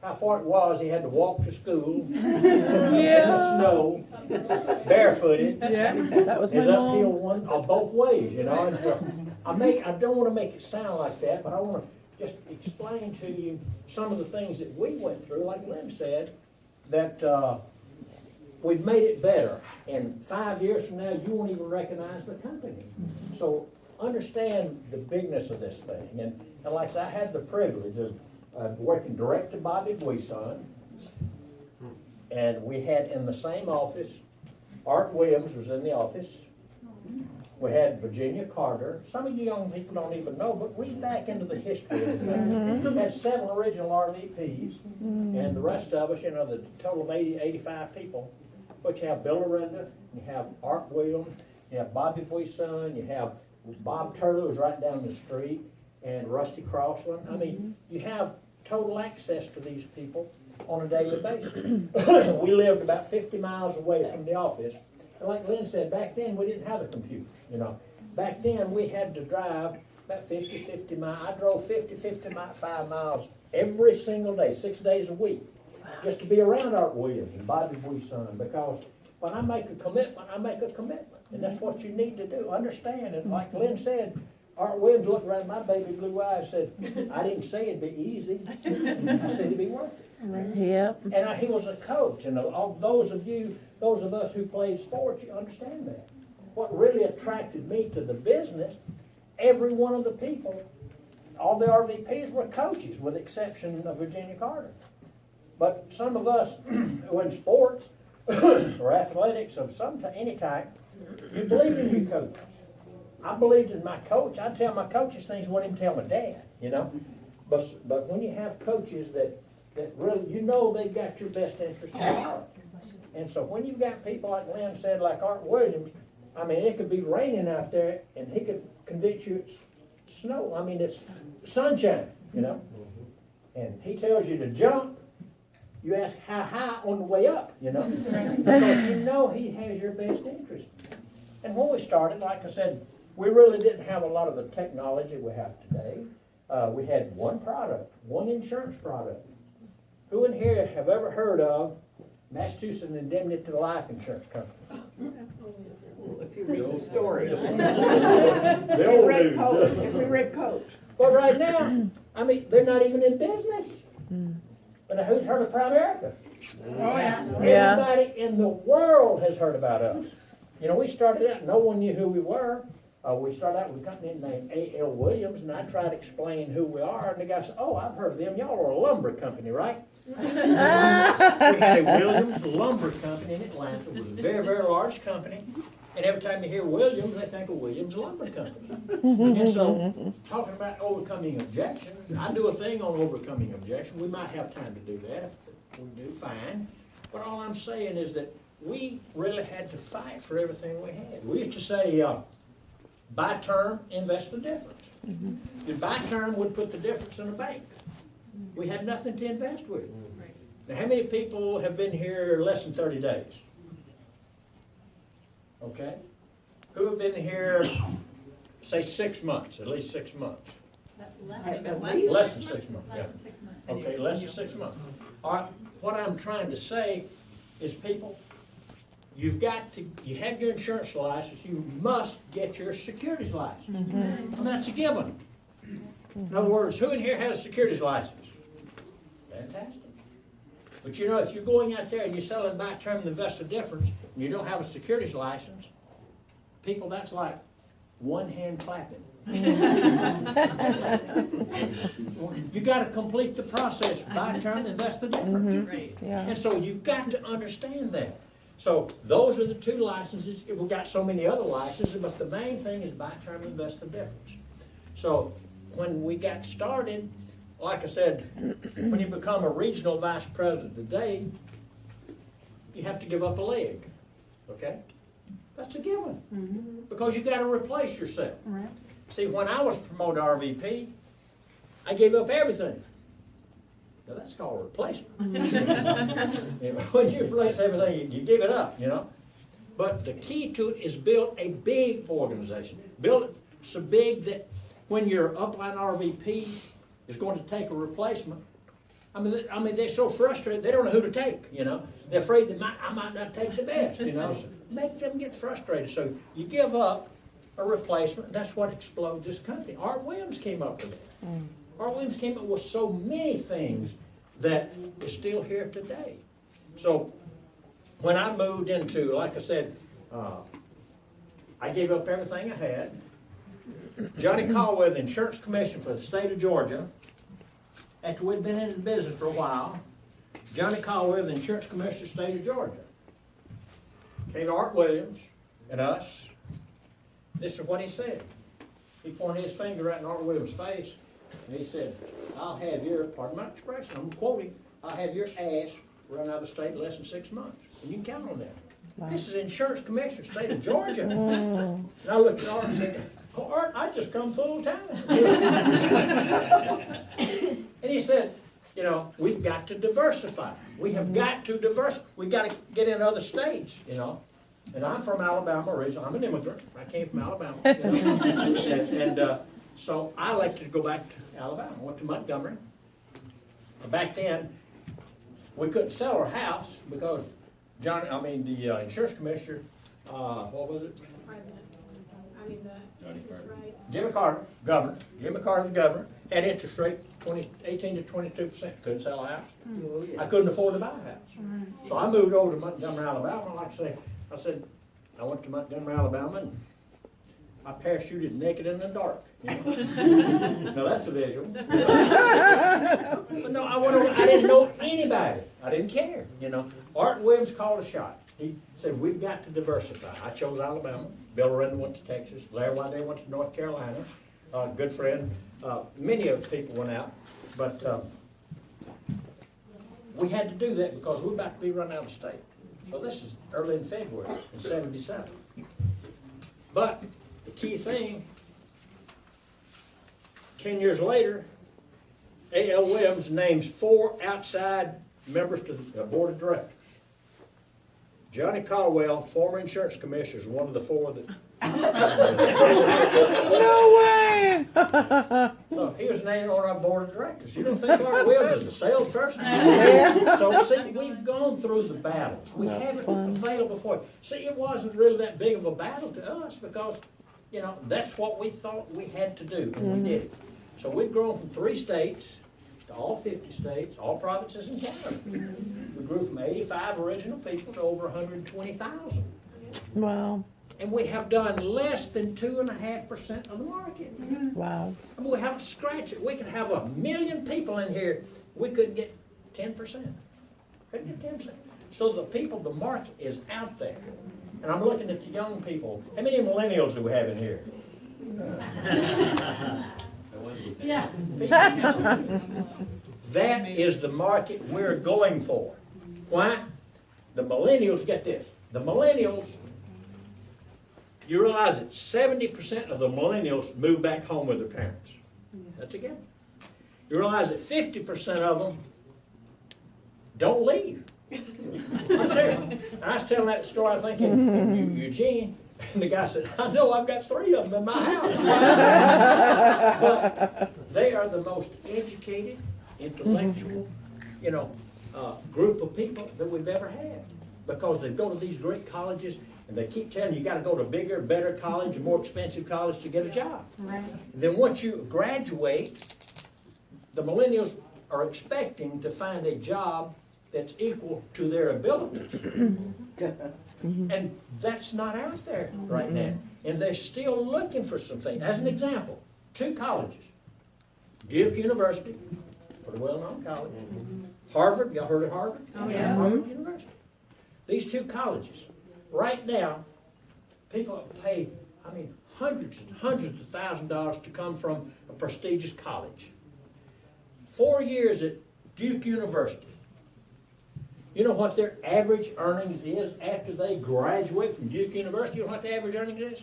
how far it was. He had to walk to school in the snow, barefooted. Yeah, that was my His uphill mom. one, both ways, you know. And so I don't want to make it sound like that, but I want to just explain to you some of the things that we went through, like Lynn said, that we've made it better. And 5 years from now, you won't even recognize the company. So understand the bigness of this thing. And like I said, I had the privilege of working direct to Bobby Buison. And we had in the same office, Art Williams was in the office. We had Virginia Carter. Some of you young people don't even know, but read back into the history of the company. We had 7 original RVPs, and the rest of us, you know, the total of 85 people. But you have Bill Arenda, you have Art Williams, you have Bobby Buison, you have Bob Turley, who's right down the street, and Rusty Crossland. I mean, you have total access to these people on a daily basis. We lived about 50 miles away from the office. And like Lynn said, back then we didn't have the computers, you know. Back then we had to drive about 50 miles. I drove 55 miles every single day, 6 days a week, just to be around Art Williams and Bobby Buison, because when I make a commitment, I make a commitment. And that's what you need to do, understand. And like Lynn said, Art Williams looked around my baby blue eyes and said, I didn't say it'd be easy. I said it'd be worth it. Yep. And he was a coach, and all those of us who played sports, you understand that. What really attracted me to the business, every one of the people, all the RVPs were coaches, with the exception of Virginia Carter. But some of us who in sports or athletics of any type, you believe in your coaches. I believed in my coach. I'd tell my coaches things I wouldn't even tell my dad, you know. But when you have coaches that really, you know they've got your best interest at heart. And so when you've got people like Lynn said, like Art Williams, I mean, it could be raining out there and he could convince you it's snow. I mean, it's sunshine, you know. And he tells you to jump. You ask how high on the way up, you know. Because you know he has your best interest. And when we started, like I said, we really didn't have a lot of the technology we have today. We had one product, one insurance product. Who in here have ever heard of Massachusetts Indemnity Life Insurance Company? If you read the story. Bill If we read Coach. But right now, I mean, they're not even in business. But who's heard of Primerica? Oh, yeah. Everybody in the world has heard about us. You know, we started out, no one knew who we were. We started out with a company named A.L. Williams, and I tried to explain who we are, and the guy said, oh, I've heard of them. Y'all are a lumber company, right? We had a Williams Lumber Company in Atlanta. It was a very, very large company. And every time you hear Williams, they think of Williams Lumber Company. And so, talking about overcoming objections, I do a thing on overcoming objections. We might have time to do that. If we do, fine. But all I'm saying is that we really had to fight for everything we had. We used to say, buy term, invest the difference. The buy term would put the difference in the bank. We had nothing to invest with. Now, how many people have been here less than 30 days? Okay. Who have been here, say, 6 months, at least 6 months? Less than 6 months, yeah. Okay, less than 6 months. All right, what I'm trying to say is, people, you have your insurance license, you must get your securities license. And that's a given. In other words, who in here has a securities license? Fantastic. But you know, if you're going out there and you're selling buy term and invest the difference, and you don't have a securities license, people, that's like one hand clapping. You got to complete the process, buy term, invest the difference. Yeah. And so you've got to understand that. So those are the 2 licenses. We've got so many other licenses, but the main thing is buy term, invest the difference. So when we got started, like I said, when you become a regional vice president today, you have to give up a leg, okay? That's a given, because you got to replace yourself. Right. See, when I was promoted RVP, I gave up everything. Now that's called replacement. You know, when you replace everything, you give it up, you know. But the key to it is build a big organization. Build it so big that when your upline RVP is going to take a replacement, I mean, they're so frustrated, they don't know who to take, you know? They're afraid that I might not take the best, you know? So make them get frustrated. So you give up a replacement, and that's what explodes this company. Art Williams came up with it. Art Williams came up with so many things that is still here today. So when I moved into, like I said, I gave up everything I had. Johnny Caldwell, the insurance commissioner for the state of Georgia, after we'd been in the business for a while, Johnny Caldwell, the insurance commissioner of the state of Georgia, came to Art Williams and us. This is what he said. He pointed his finger right in Art Williams' face, and he said, I'll have your, pardon my expression, I'm quoting, I'll have your ass run out of the state in less than 6 months. And you can count on that. Wow. This is insurance commissioner of the state of Georgia. And I looked at Art and said, oh, Art, I just come full time. And he said, you know, we've got to diversify. We have got to diversify. We've got to get in other states, you know. And I'm from Alabama originally. I'm an immigrant. I came from Alabama. You know? So I elected to go back to Alabama. I went to Montgomery. Back then, we couldn't sell our house because the insurance commissioner, what was it? Jimmy Carter, governor. Jimmy Carter, the governor, had interest rate 18 to 22%. Couldn't sell a house. I couldn't afford to buy a house. So I moved over to Montgomery, Alabama. Like I said, I went to Montgomery, Alabama, and I parachuted naked in the dark. You know? Now that's a visual. But no, I didn't know anybody. I didn't care. You know, Art Williams called a shot. He said, we've got to diversify. I chose Alabama. Bill Renner went to Texas. Larry Waddell went to North Carolina. Good friend. Many of the people went out. But we had to do that because we're about to be run out of state. So this is early in February in '77. But the key thing, 10 years later, A.L. Williams names 4 outside members to the board of directors. Johnny Caldwell, former insurance commissioner, is one of the 4 that... No way! No, he was named on our board of directors. You don't think Art Williams is a salesperson? So, see, we've gone through the battles. We have it available for you. See, it wasn't really that big of a battle to us because, you know, that's what we thought we had to do, and we did it. So we've grown from 3 states to all 50 states, all provinces and counties. We grew from 85 original people to over 120,000. Wow. And we have done less than 2.5% of the market. Wow. I mean, we haven't scratched it. We could have 1 million people in here. We couldn't get 10%. Couldn't get 10%. So the people, the market is out there. And I'm looking at the young people. How many millennials do we have in here? Yeah. That is the market we're going for. Why? The millennials, get this. The millennials, you realize that 70% of the millennials move back home with their parents. That's a given. You realize that 50% of them don't leave. I'm serious. I was telling that story, I think, in Eugene, and the guy said, I know, I've got 3 of them in my house. But they are the most educated, intellectual, you know, group of people that we've ever had. Because they go to these great colleges, and they keep telling you, you got to go to bigger, better college, a more expensive college to get a job. Right. Then once you graduate, the millennials are expecting to find a job that's equal to their abilities. And that's not out there right now. And they're still looking for something. As an example, 2 colleges. Duke University, pretty well-known college. Harvard, y'all heard of Harvard? Oh, yeah. Harvard University. These 2 colleges. Right now, people pay, hundreds and hundreds of $1,000s to come from a prestigious college. 4 years at Duke University. You know what their average earnings is after they graduate from Duke University? You know what the average earnings is?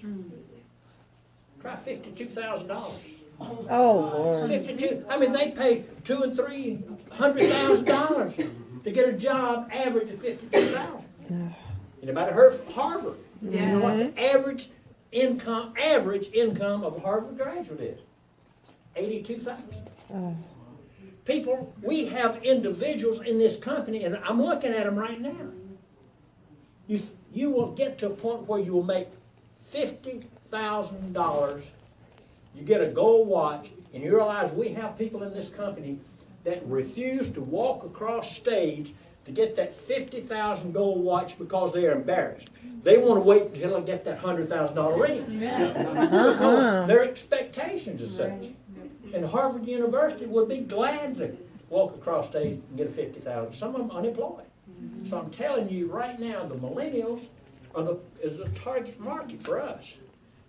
Try $52,000. Oh, Lord. 52. They pay $200,000 and $300,000 to get a job average of $52,000. Anybody heard of Harvard? Yeah. You know what the average income of a Harvard graduate is? $82,000. people, we have individuals in this company, and I'm looking at them right now. You will get to a point where you will make $50,000. You get a gold watch, and you realize we have people in this company that refuse to walk across stage to get that $50,000 gold watch because they're embarrassed. They want to wait until they get that $100,000 ring. Because their expectations are such. And Harvard University would be glad to walk across stage and get a $50,000. Some of them unemployed. So I'm telling you right now, the millennials is a target market for us,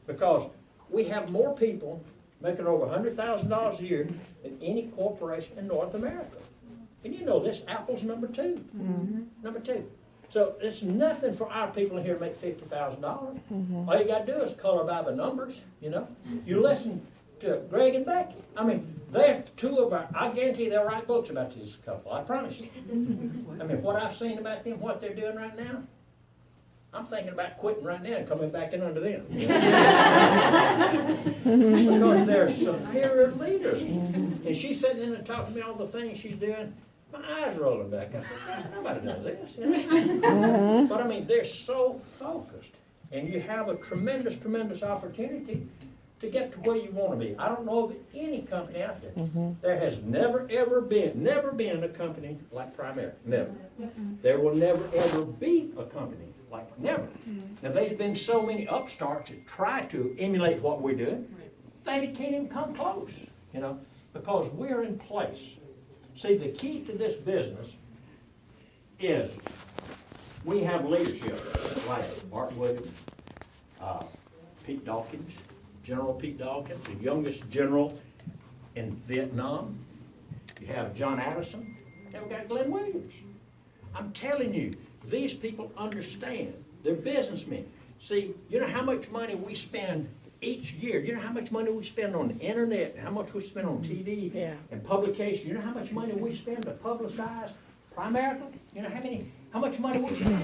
because we have more people making over $100,000 a year than any corporation in North America. And you know this, Apple's number 2. Number 2. So it's nothing for our people in here to make $50,000. All you got to do is color by the numbers, you know. You listen to Greg and Becky. I mean, they're two of our, I guarantee they'll write books about this couple. I promise you. I mean, what I've seen about them, what they're doing right now, I'm thinking about quitting right now and coming back in under them. Because they're superior leaders. And she's sitting in and talking to me all the things she's doing. My eyes rolling back. I said, nobody does this. You know? But I mean, they're so focused. And you have a tremendous, tremendous opportunity to get to where you want to be. I don't know of any company out there. There has never, ever been a company like Primera. Never. There will never, ever be a company like never. Now, there's been so many upstarts that try to emulate what we're doing. They can't even come close, you know, because we're in place. See, the key to this business is we have leadership like Art Williams, Pete Dawkins, General Pete Dawkins, the youngest general in Vietnam. You have John Addison, and we've got Glenn Williams. I'm telling you, these people understand. They're businessmen. See, you know how much money we spend each year? You know how much money we spend on the internet, how much we spend on TV and publication? You know how much money we spend to publicize Primera? You know how much money we spend?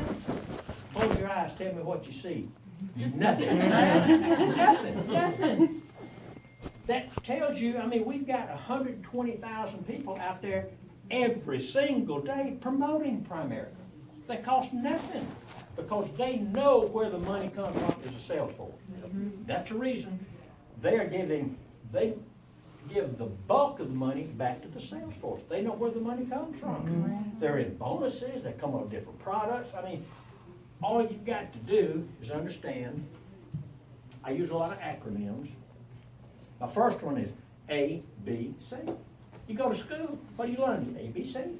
Close your eyes, tell me what you see. Nothing. Nothing. That tells you, I mean, we've got 120,000 people out there every single day promoting Primera. They cost nothing because they know where the money comes from is a sales force. That's the reason they give the bulk of the money back to the sales force. They know where the money comes from. They're in bonuses, they come up with different products. I mean, all you've got to do is understand. I use a lot of acronyms. My first one is A, B, C. You go to school, what do you learn? ABCs.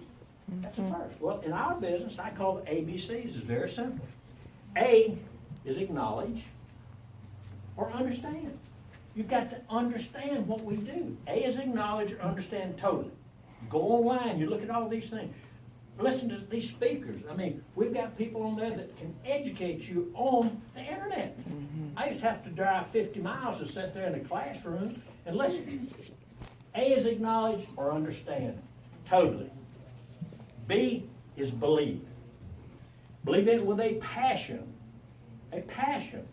That's the first. Well, in our business, I call the ABCs. It's very simple. A is acknowledge or understand. You've got to understand what we do. A is acknowledge or understand totally. Go online, you look at all these things. Listen to these speakers. I mean, we've got people on there that can educate you on the internet. I used to have to drive 50 miles to sit there in a classroom and listen. A is acknowledge or understand totally. B is believe. Believe it with a passion. A passion.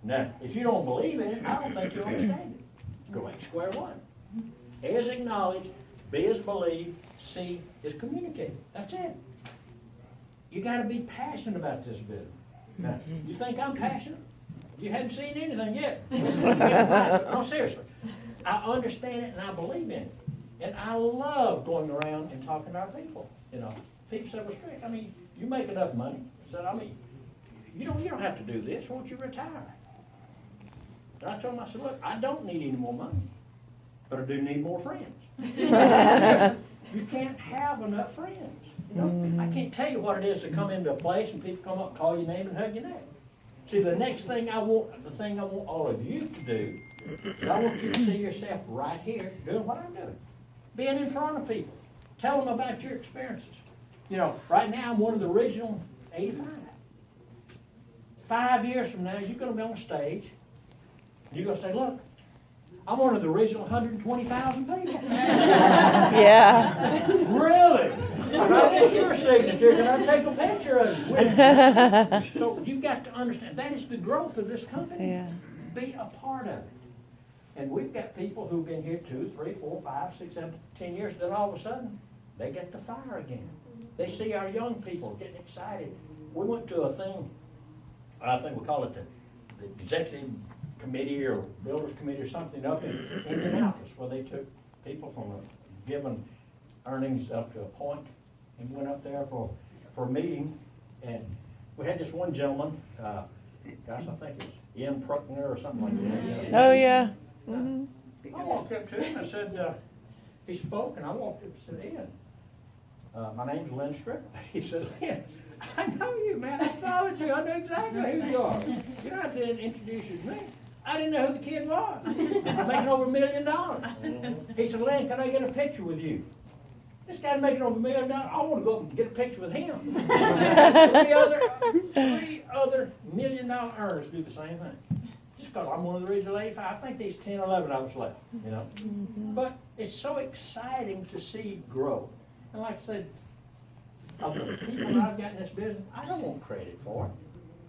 Now, if you don't believe in it, I don't think you'll understand it. Go back to square one. A is acknowledge, B is believe, C is communicate. That's it. You got to be passionate about this business. Now, you think I'm passionate? You hadn't seen anything yet. No, seriously. I understand it and I believe in it. And I love going around and talking to our people. You know, people say, well, Strick, I mean, you make enough money. I said, I mean, you don't have to do this. Why don't you retire? And I told them, I said, look, I don't need any more money, but I do need more friends. You can't have enough friends. You know, I can't tell you what it is to come into a place and people come up and call your name and hug your neck. See, the next thing I want all of you to do is I want you to see yourself right here doing what I'm doing. Being in front of people. Tell them about your experiences. You know, right now I'm one of the original 85. 5 years from now, you're going to be on stage. And you're going to say, look, I'm one of the original 120,000 people. Yeah. Really? Can I get your signature? Can I take a picture of you? So you've got to understand, that is the growth of this company. Yeah. Be a part of it. And we've got people who've been here 2, 3, 4, 5, 6, 7, 10 years, then all of a sudden, they get the fire again. They see our young people getting excited. We went to a thing, I think we call it the executive committee or builders committee or something up in Indianapolis, where they took people from a given earnings up to a point and went up there for a meeting. And we had this one gentleman, gosh, I think it's Ian Pruckner or something like that. Oh, yeah. Mhm. I walked up to him and I said, he spoke, and I walked up and said, Ian, my name's Lynn Strickland. He said, Lynn, I know you, man. I followed you. I know exactly who you are. You don't have to introduce you to me. I didn't know who the kid was. Making over $1 million. He said, Lynn, can I get a picture with you? This guy's making over $1 million. I want to go up and get a picture with him. three other $1 million earners do the same thing. Just because I'm one of the original 85, I think there's 10, 11 of us left, you know. But it's so exciting to see growth. And like I said, of the people that I've got in this business, I don't want credit for it.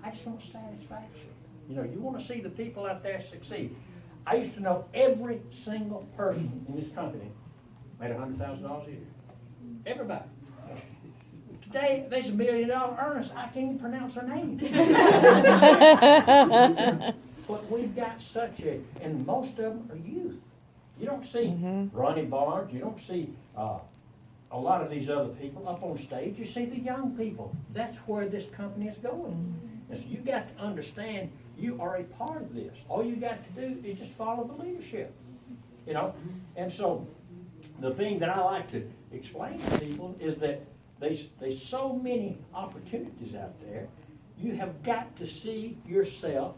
I just want satisfaction. You know, you want to see the people out there succeed. I used to know every single person in this company made $100,000 a year. Everybody. Today, there's $1 million earners. I can't even pronounce their name. But we've got such and most of them are youth. You don't see Ronnie Barnes. You don't see a lot of these other people up on stage. You see the young people. That's where this company is going. And so you got to understand you are a part of this. All you got to do is just follow the leadership. You know? And so the thing that I like to explain to people is that there's so many opportunities out there. You have got to see yourself,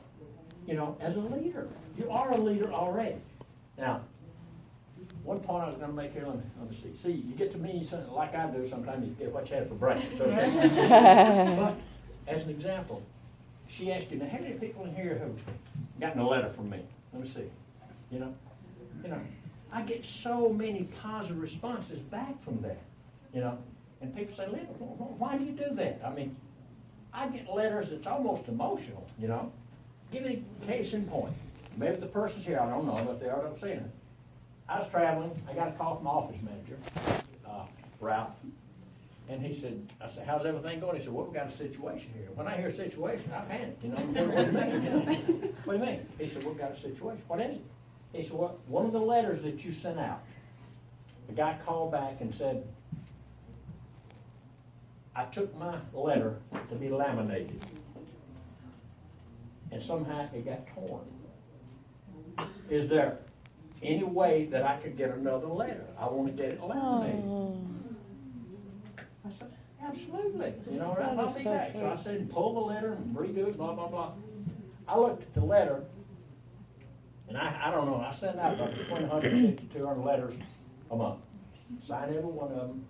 you know, as a leader. You are a leader already. Now, one point I was going to make here, let me see. See, you get to me like I do sometimes, you get what you had for breakfast, okay? But, as an example, she asked you, now how many people in here have gotten a letter from me? Let me see. You know, I get so many positive responses back from that, you know. And people say, Lynn, why do you do that? I mean, I get letters that's almost emotional, you know. Give me a case in point. Maybe the person's here, I don't know, but they are, I'm saying it. I was traveling, I got a call from my office manager, Ralph, and he said, I said, how's everything going? He said, well, we've got a situation here. When I hear situation, I panic, you know. What do you mean? You know? What do you mean? He said, we've got a situation. What is it? He said, well, one of the letters that you sent out, the guy called back and said, I took my letter to be laminated, and somehow it got torn. Is there any way that I could get another letter? I want to get it laminated. Oh, I said, absolutely. You know, That I'll is be so back. sweet. So I said, pull the letter and redo it, blah, blah, blah. I looked at the letter, and I don't know, I send out about 150, 200 letters a month. Sign every one of them.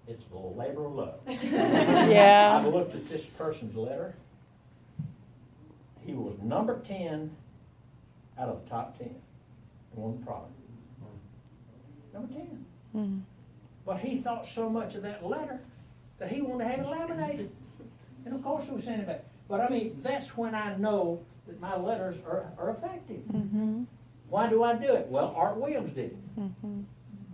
It's the labor of love. yeah. I looked at this person's letter. He was number 10 out of the top 10 in one product. Number 10. Mhm. But he thought so much of that letter that he wanted to have it laminated. And of course we sent it back. But I mean, that's when I know that my letters are effective. Mhm. Why do I do it? Well, Art Williams did it. Mhm.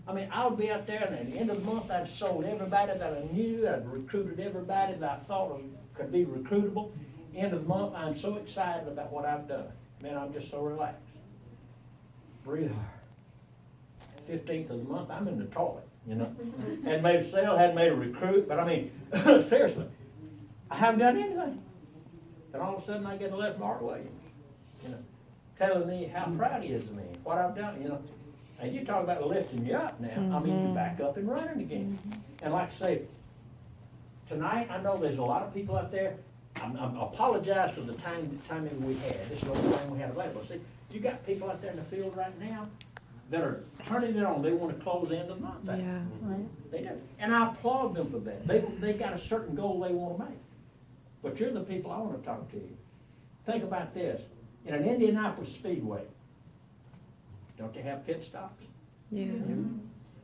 I mean, I would be out there, and at the end of the month, I'd sold everybody that I knew. I'd recruited everybody that I thought could be recruitable. End of the month, I'm so excited about what I've done. Man, I'm just so relaxed. Breathe hard. 15th of the month, I'm in the toilet, you know. Hadn't made a sale, hadn't made a recruit, but I mean, seriously, I haven't done anything. Then all of a sudden, I get a letter from Art Williams, you know, telling me how proud he is of me, what I've done, you know. And you talk about lifting you up now. I mean, you're back up and running again. And like I say, tonight, I know there's a lot of people out there. I apologize for the timing we had. This is the only time we had available. See, you got people out there in the field right now that are turning it on. They want to close the end of the month. Yeah. They do. And I applaud them for that. They got a certain goal they want to make. But you're the people I want to talk to you. Think about this. In an Indianapolis Speedway, don't they have pit stops? Yeah.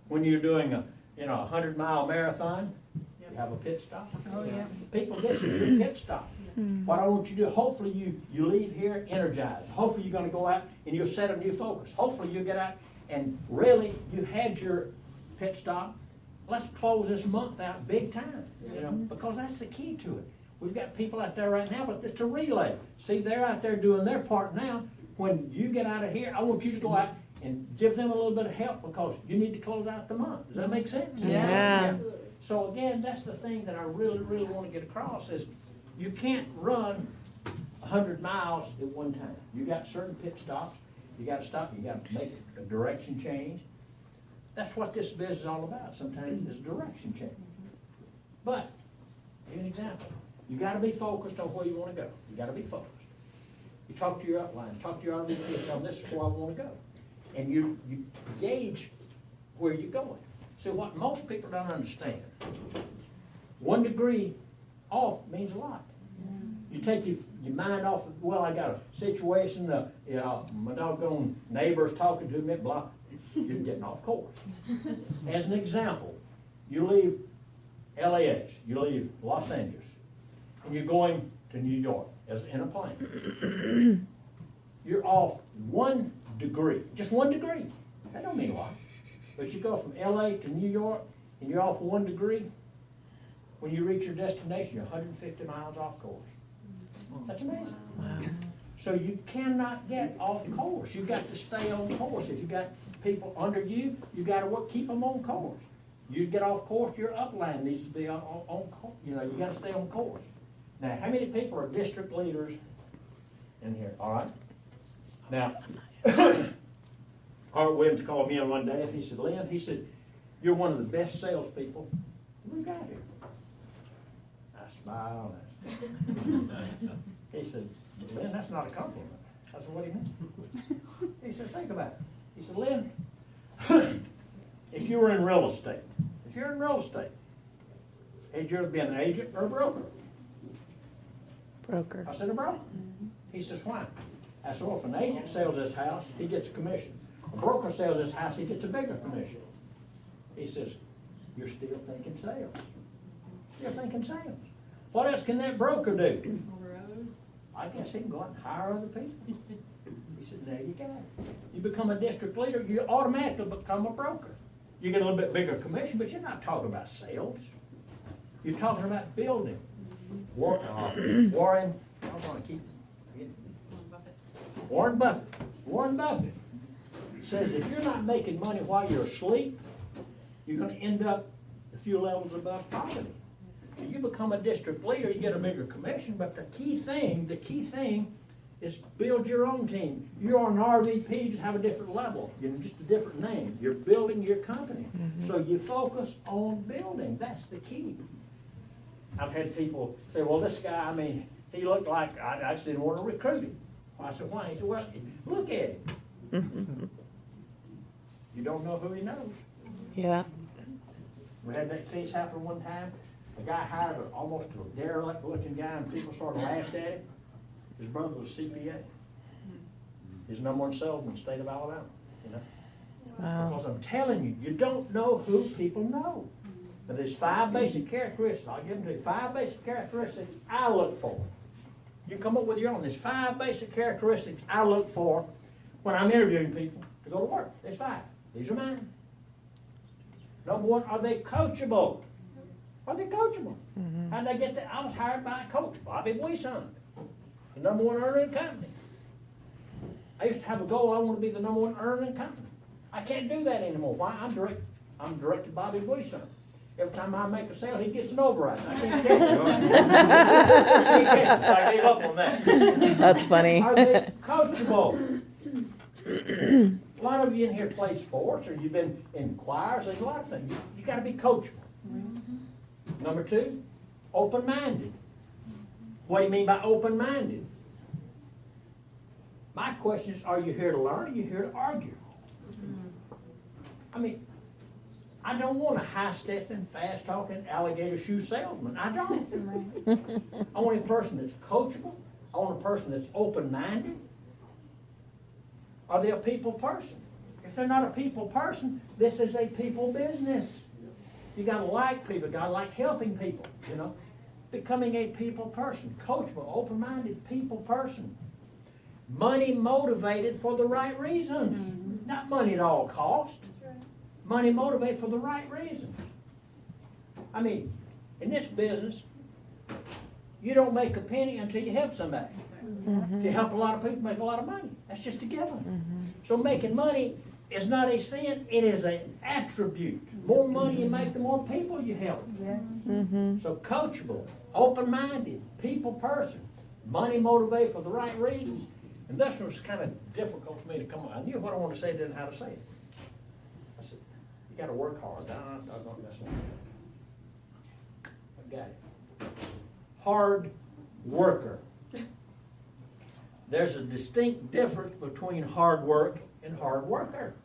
When you're doing a 100-mile marathon, you have a pit stop. Oh, yeah. People, this is your pit stop. What I want you to do, hopefully you leave here energized. Hopefully you're gonna go out and you'll set a new focus. Hopefully you'll get out and really, you've had your pit stop. Let's close this month out big time, you know, because that's the key to it. We've got people out there right now, but it's a relay. See, they're out there doing their part now. When you get out of here, I want you to go out and give them a little bit of help because you need to close out the month. Does that make sense? Yeah. So again, that's the thing that I really, really want to get across is you can't run 100 miles at one time. You got certain pit stops. You got to stop. You got to make a direction change. That's what this business is all about. Sometimes it's a direction change. But, give you an example. You got to be focused on where you want to go. You got to be focused. You talk to your upline, talk to your RVP, tell them this is where I want to go. And you gauge where you're going. See, what most people don't understand, 1 degree off means a lot. You take your mind off, well, I got a situation, you know, my doggone neighbor's talking to me, blah, you're getting off course. As an example, you leave LAX, you leave Los Angeles, and you're going to New York as in a plane. You're off 1 degree, just 1 degree. That don't mean a lot. But you go from LA to New York, and you're off 1 degree. When you reach your destination, you're 150 miles off course. That's amazing. Wow. So you cannot get off course. You've got to stay on course. If you got people under you, you got to keep them on course. You get off course, your upline needs to be on course. You know, you got to stay on course. Now, how many people are district leaders in here? All right. Now, Art Williams called me in one day and he said, Lynn, he said, you're one of the best salespeople we've got here. I smiled. He said, Lynn, that's not a compliment. I said, what do you mean? He said, think about it. He said, Lynn, if you were in real estate, would you be an agent or a broker? Broker. I said, a broker. He says, why? I said, well, if an agent sells this house, he gets a commission. A broker sells this house, he gets a bigger commission. He says, you're still thinking sales. You're thinking sales. What else can that broker do? I guess he can go out and hire other people. He said, there you go. You become a district leader, you automatically become a broker. You get a little bit bigger commission, but you're not talking about sales. You're talking about building. Warren, I'm going to keep Warren Buffett. Warren Buffett says if you're not making money while you're asleep, you're going to end up a few levels above poverty. If you become a district leader, you get a bigger commission, but the key thing is build your own team. You're an RVP, just have a different level, just a different name. You're building your company. So you focus on building. That's the key. I've had people say, well, this guy, I mean, he looked like I just didn't want to recruit him. I said, why? He said, well, look at him. You don't know who he knows. Yeah. We had that case happen one time. A guy hired almost a derelict-looking guy, and people sort of laughed at him. His brother was a CPA. He's the #1 salesman in the state of Alabama. You know, Wow. because I'm telling you, you don't know who people know. Now, there's 5 basic characteristics. I'll give them to you. 5 basic characteristics I look for. You come up with your own. There's 5 basic characteristics I look for when I'm interviewing people to go to work. There's 5. These are mine. #1, are they coachable? Are they coachable? How'd they get that? I was hired by a coach, Bobby Buison, the #1 earner in the company. I used to have a goal. I want to be the #1 earner in the company. I can't do that anymore. Why? I'm directed Bobby Buison. Every time I make a sale, he gets an override. I can't catch it. So I gave up on that. That's funny. Are they coachable? A lot of you in here played sports, or you've been in choirs. There's a lot of things. You got to be coachable. #2, open-minded. What do you mean by open-minded? My question is, are you here to learn or are you here to argue? I mean, I don't want a high-stepping, fast-talking, alligator shoe salesman. I don't. I want a person that's coachable. I want a person that's open-minded. Are they a people person? If they're not a people person, this is a people business. You got to like people. You got to like helping people, you know. becoming a people person, coachable, open-minded people person. Money motivated for the right reasons, not money at all cost. Money motivated for the right reasons. I mean, in this business, you don't make a penny until you help somebody. If you help a lot of people, make a lot of money. That's just a given. So making money is not a sin, it is an attribute. The more money you make, the more people you help. So coachable, open-minded, people person, money motivated for the right reasons. And this was kind of difficult for me to come on. I knew what I wanted to say, didn't know how to say it. I said, you got to work hard. I'm not going to mess up. I got it. Hard worker. There's a distinct difference between hard work and hard worker.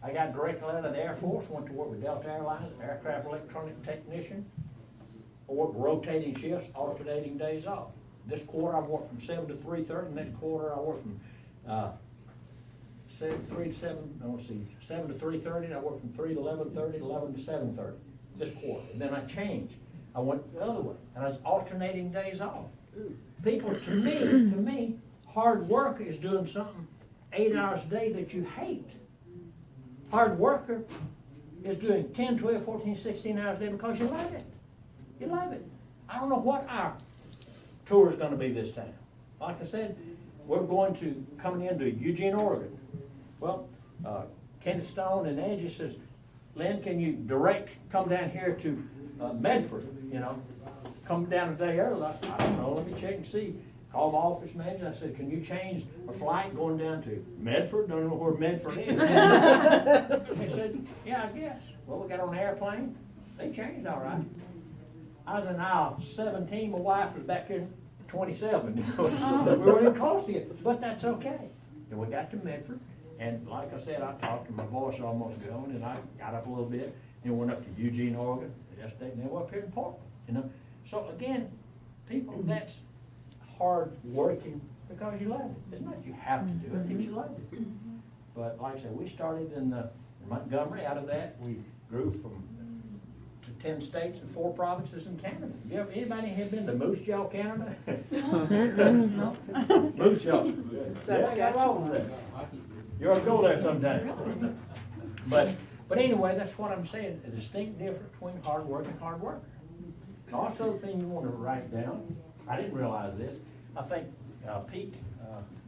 I got directly out of the Air Force, went to work with Delta Airlines, aircraft electronic technician. I worked rotating shifts, alternating days off. This quarter I worked from 7 to 3:30. Next quarter I worked from 7 to 3:30. And I worked from 3 to 11:30, 11 to 7:30. This quarter. And then I changed. I went the other way, and I was alternating days off. People, to me, hard work is doing something 8 hours a day that you hate. Hard worker is doing 10, 12, 14, 16 hours a day because you love it. You love it. I don't know what our tour is going to be this time. Like I said, we're coming into Eugene, Oregon. Well, Kenneth Stone and Angie says, Lynn, can you come down here to Medford, come down a day early. I said, I don't know, let me check and see. Called my office manager, I said, can you change a flight going down to Medford? Don't know where Medford is. He said, yeah, I guess. Well, we got on an airplane. They changed all right. I was in aisle 17, my wife was back here 27. We weren't even close to it, but that's okay. Then we got to Medford, and like I said, I talked and my voice almost gone, and I got up a little bit, then went up to Eugene, Oregon, yesterday, and then we're up here in Portland, So again, people, that's hard working because you love it. It's not you have to do it, it's you love it. But like I said, we started in Montgomery. Out of that, we grew to 10 states and 4 provinces in Canada. Anybody have been to Moose Jaw, Canada? Moose Jaw. Yeah, I got over there. You ought to go there sometime. But anyway, that's what I'm saying. A distinct difference between hard work and hard worker. Also, the thing you want to write down, I didn't realize this. I think Pete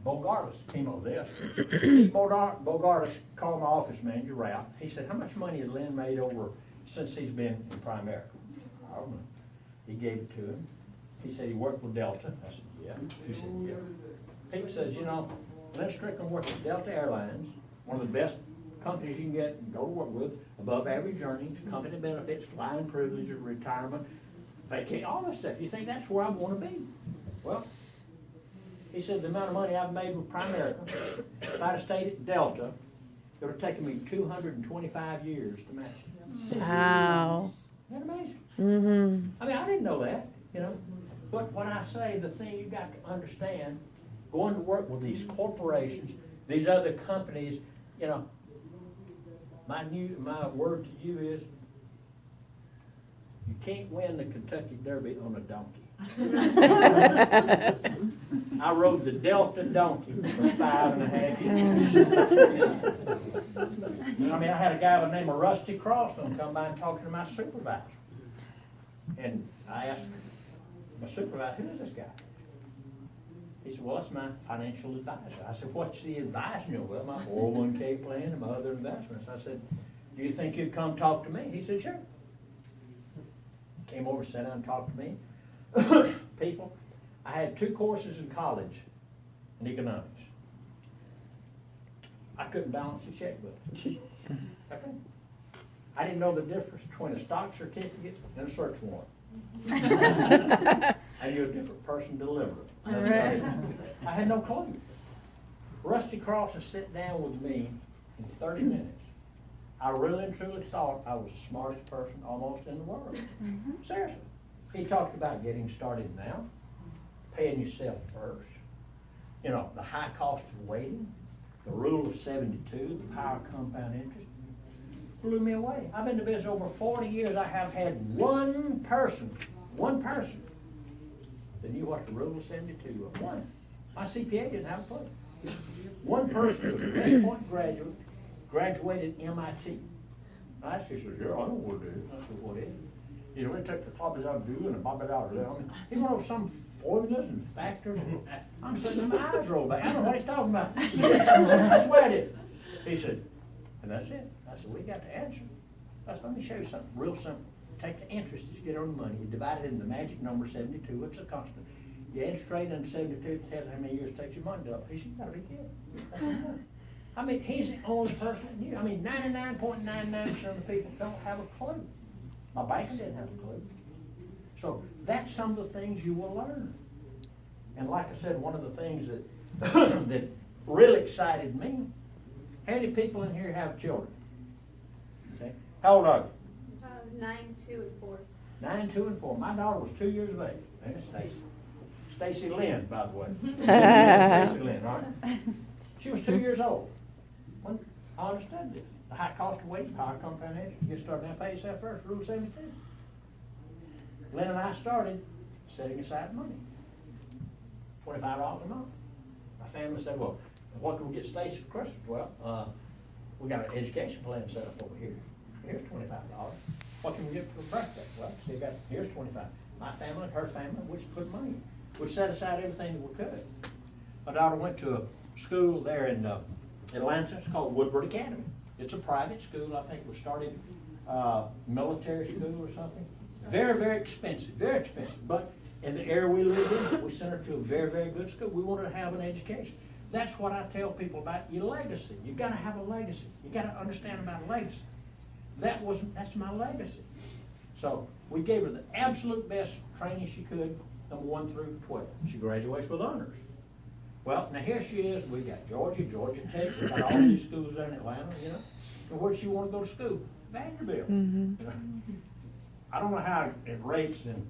Bogartis came over this. Pete Bogartis called my office manager, Ralph. He said, how much money has Lynn made since he's been in Primerica? I don't know. He gave it to him. He said he worked with Delta. I said, yeah. He said, yeah. Pete says, Lynn Strickland worked with Delta Airlines, one of the best companies you can get and go to work with, above average earnings, company benefits, flying privileges, retirement, vacation, all that stuff. You think that's where I want to be? Well, he said the amount of money I've made with Primerica, if I'd have stayed at Delta, it would have taken me 225 years to match it. Wow. Isn't that amazing? Mm-hmm. I mean, I didn't know that, But when I say the thing you got to understand, going to work with these corporations, these other companies, my word to you is, you can't win the Kentucky Derby on a donkey. I rode the Delta donkey for 5.5 years. I had a guy by the name of Rusty Croston come by and talk to my supervisor. And I asked my supervisor, who is this guy? He said, well, that's my financial advisor. I said, what's the advice? Well, my 401k plan and my other investments. I said, do you think you'd come talk to me? He said, sure. Came over, sat down and talked to me. People, I had 2 courses in college in economics. I couldn't balance a checkbook. I couldn't. I didn't know the difference between a stock certificate and a search warrant. I knew a different person delivered it. Right. I had no clue. Rusty Crossan sat down with me in 30 minutes. I really and truly thought I was the smartest person almost in the world. Seriously. He talked about getting started now, paying yourself first, the high cost of waiting, the rule of 72, the power of compound interest. Blew me away. I've been in the business over 40 years. I have had one person one person that knew what the rule of 72 was. One. My CPA didn't have a clue. One person was a West Point graduate, graduated MIT. I said, yeah, I know what it is. I said, what is it? He said, we took the top of our do and the bottom of our do. I mean, he went over some formulas and factors. And I'm sitting there, my eyes rolled back. I don't know what he's talking about. I swear I did. He said, and that's it. I said, we got the answer. I said, let me show you something real simple. Take the interest that you get on the money, you divide it into the magic number 72, which is a constant. You add straight into 72, it tells how many years it takes your money to up. He said, you gotta be kidding. I said, I mean, he's the only person that knew. I mean, 99.99% of the people don't have a clue. My banker didn't have a clue. So that's some of the things you will learn. And like I said, one of the things that that really excited me, how many people in here have children? Okay. How old are you? 9, 2, and 4. 9, 2, and 4. My daughter was 2 years of age. And it's Stacy. Stacy Lynn, by the way. Stacy Lynn, all right? She was 2 years old when I understood this. The high cost of wages, higher compound interest. You start now, pay yourself first, Rule 72. Lynn and I started setting aside money. $25 a month. My family said, well, what can we get Stacy for Christmas? Well, we got an education plan set up over here. Here's $25. What can we get for birthday? Well, still got, here's $25. My family, her family, we just put money in. We set aside everything that we could. My daughter went to a school there in Atlanta. It's called Woodward Academy. It's a private school. I think it was started military school or something. Very, very expensive, very expensive. But in the area we live in, we sent her to a very, very good school. We wanted to have an education. That's what I tell people about your legacy. You got to have a legacy. You got to understand about a legacy. That's my legacy. So we gave her the absolute best training she could, number 1 through 12. She graduates with honors. Well, now here she is. We got Georgia, Georgia Tech. We got all these schools there in Atlanta, you know. And where does she want to go to school? Vanderbilt. Mm-hmm. You know? I don't know how it rates in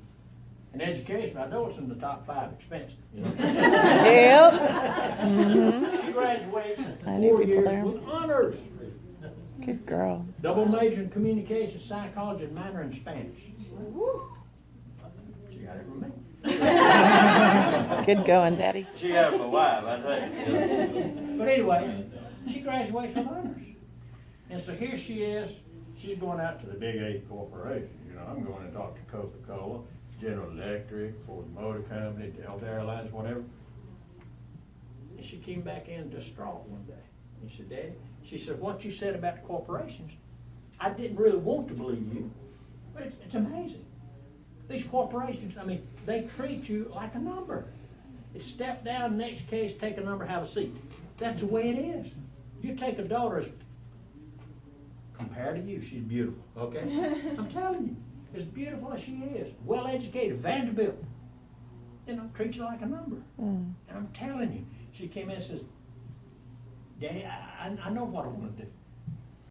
education. I know it's in the top 5 expenses. You know? Yep. Mm-hmm. She graduates I in knew 4 people years there. with honors. Good girl. Double major in communication, psychology, and minor in Spanish. She got it from me. Good going, Daddy. She got it for a while, I tell you. But anyway, she graduates with honors. And so here she is. She's going out to the big 8 corporations. You know, I'm going to talk to Coca-Cola, General Electric, Ford Motor Company, Delta Airlines, whatever. And she came back in distraught one day. And she said, Daddy, she said, what you said about the corporations, I didn't really want to believe you, but it's amazing. These corporations, I mean, they treat you like a number. It's step down, next case, take a number, have a seat. That's the way it is. You take a daughter as compared to you, she's beautiful, okay? I'm telling you, as beautiful as she is, well educated, Vanderbilt, you know, treat you like a number. And I'm telling you, she came in and says, Daddy, I know what I want to do.